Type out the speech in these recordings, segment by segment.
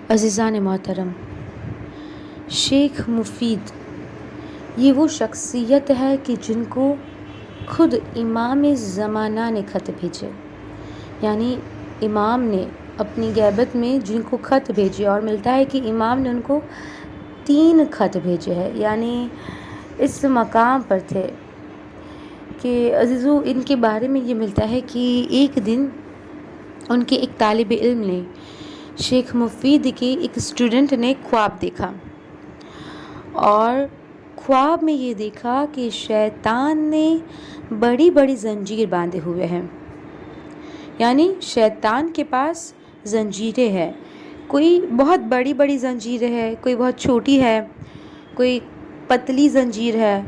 عزیزان محترم، شیخ مفید یہ وہ شخصیت ہے کہ جن کو خود امام زمانہ نے خط بھیجے، یعنی امام نے اپنی غیبت میں جن کو خط بھیجے، اور ملتا ہے کہ امام نے ان کو 3 خط بھیجے ہیں، یعنی اس مقام پر تھے کہ عزیزو ان کے بارے میں یہ ملتا ہے کہ ایک دن ان کے ایک طالب علم نے شیخ مفید کے ایک اسٹوڈنٹ نے خواب دیکھا، اور خواب میں یہ دیکھا کہ شیطان نے بڑی بڑی زنجیر باندھے ہوئے ہیں، یعنی شیطان کے پاس زنجیریں ہیں، کوئی بہت بڑی بڑی زنجیریں ہے، کوئی بہت چھوٹی ہے، کوئی پتلی زنجیر ہے،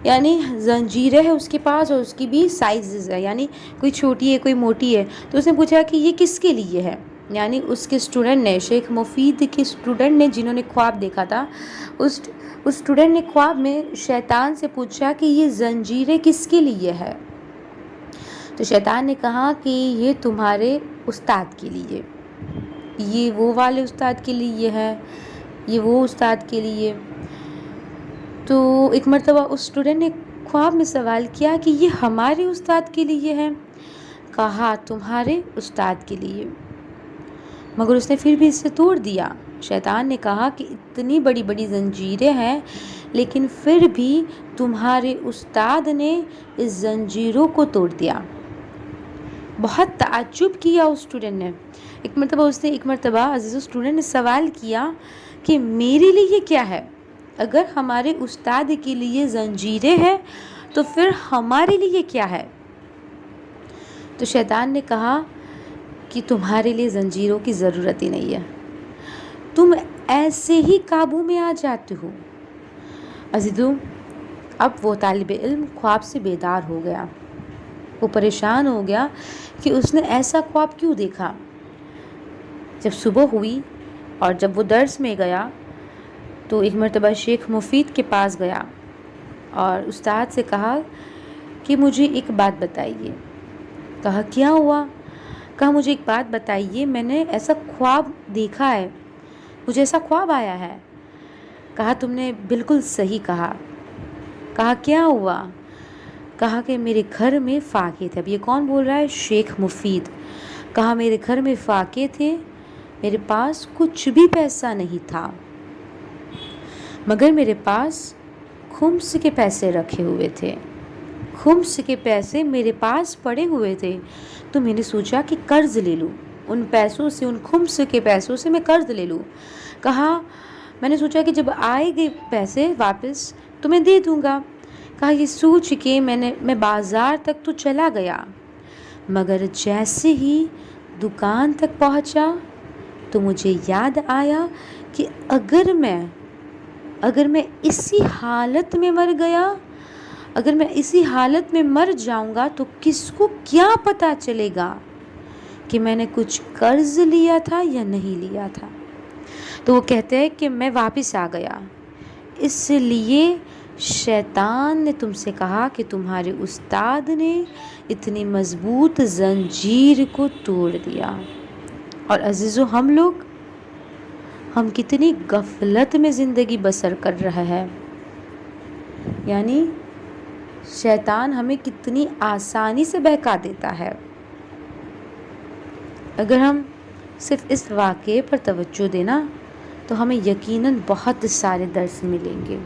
یعنی زنجیریں ہے اس کے پاس، اور اس کی بھی سائزز ہے، یعنی کوئی چھوٹی ہے کوئی موٹی ہے۔ تو اس نے پوچھا کہ یہ کس کے لیے ہے، یعنی اس کے اسٹوڈنٹ نے، شیخ مفید کے اسٹوڈنٹ نے، جنہوں نے خواب دیکھا تھا، اس اسٹوڈنٹ نے خواب میں شیطان سے پوچھا کہ یہ زنجیریں کس کے لیے ہے؟ تو شیطان نے کہا کہ یہ تمہارے استاد کے لیے، یہ وہ والے استاد کے لیے ہے، یہ وہ استاد کے لیے۔ تو ایک مرتبہ اس اسٹوڈنٹ نے خواب میں سوال کیا کہ یہ ہمارے استاد کے لیے ہے؟ کہا تمہارے استاد کے لیے، مگر اس نے پھر بھی اسے توڑ دیا۔ شیطان نے کہا کہ اتنی بڑی بڑی زنجیریں ہیں، لیکن پھر بھی تمہارے استاد نے اس زنجیروں کو توڑ دیا۔ بہت تعجب کیا اس اسٹوڈنٹ نے۔ ایک مرتبہ عزیز اسٹوڈنٹ نے سوال کیا کہ میرے لیے کیا ہے؟ اگر ہمارے استاد کے لیے زنجیریں ہیں تو پھر ہمارے لیے کیا ہے؟ تو شیطان نے کہا کہ تمہارے لیے زنجیروں کی ضرورت ہی نہیں ہے، تم ایسے ہی قابو میں آ جاتے ہو۔ عزیزو، اب وہ طالب علم خواب سے بیدار ہو گیا، وہ پریشان ہو گیا کہ اس نے ایسا خواب کیوں دیکھا۔ جب صبح ہوئی اور جب وہ درس میں گیا تو ایک مرتبہ شیخ مفید کے پاس گیا اور استاد سے کہا کہ مجھے ایک بات بتائیے۔ کہا کیا ہوا؟ کہا مجھے ایک بات بتائیے، میں نے ایسا خواب دیکھا ہے، مجھے ایسا خواب آیا ہے۔ کہا تم نے بالکل صحیح کہا۔ کہا کیا ہوا؟ کہا کہ میرے گھر میں فاقے تھے۔ اب یہ کون بول رہا ہے؟ شیخ مفید۔ کہا میرے گھر میں فاقے تھے، میرے پاس کچھ بھی پیسہ نہیں تھا، مگر میرے پاس خمس کے پیسے رکھے ہوئے تھے، خمس کے پیسے میرے پاس پڑے ہوئے تھے۔ تو میں نے سوچا کہ قرض لے لوں، ان پیسوں سے، ان خمس کے پیسوں سے میں قرض لے لوں۔ کہا میں نے سوچا کہ جب آئے گے پیسے واپس تو میں دے دوں گا۔ کہا یہ سوچ کے میں بازار تک تو چلا گیا، مگر جیسے ہی دکان تک پہنچا تو مجھے یاد آیا کہ اگر میں اسی حالت میں مر گیا، اگر میں اسی حالت میں مر جاؤں گا تو کس کو کیا پتہ چلے گا کہ میں نے کچھ قرض لیا تھا یا نہیں لیا تھا۔ تو وہ کہتے ہیں کہ میں واپس آ گیا، اس لیے شیطان نے تم سے کہا کہ تمہارے استاد نے اتنی مضبوط زنجیر کو توڑ دیا۔ اور عزیزو، ہم کتنی غفلت میں زندگی بسر کر رہے ہیں، یعنی شیطان ہمیں کتنی آسانی سے بہکا دیتا ہے۔ اگر ہم صرف اس واقعے پر توجہ دینا تو ہمیں یقیناً بہت سارے درس ملیں گے۔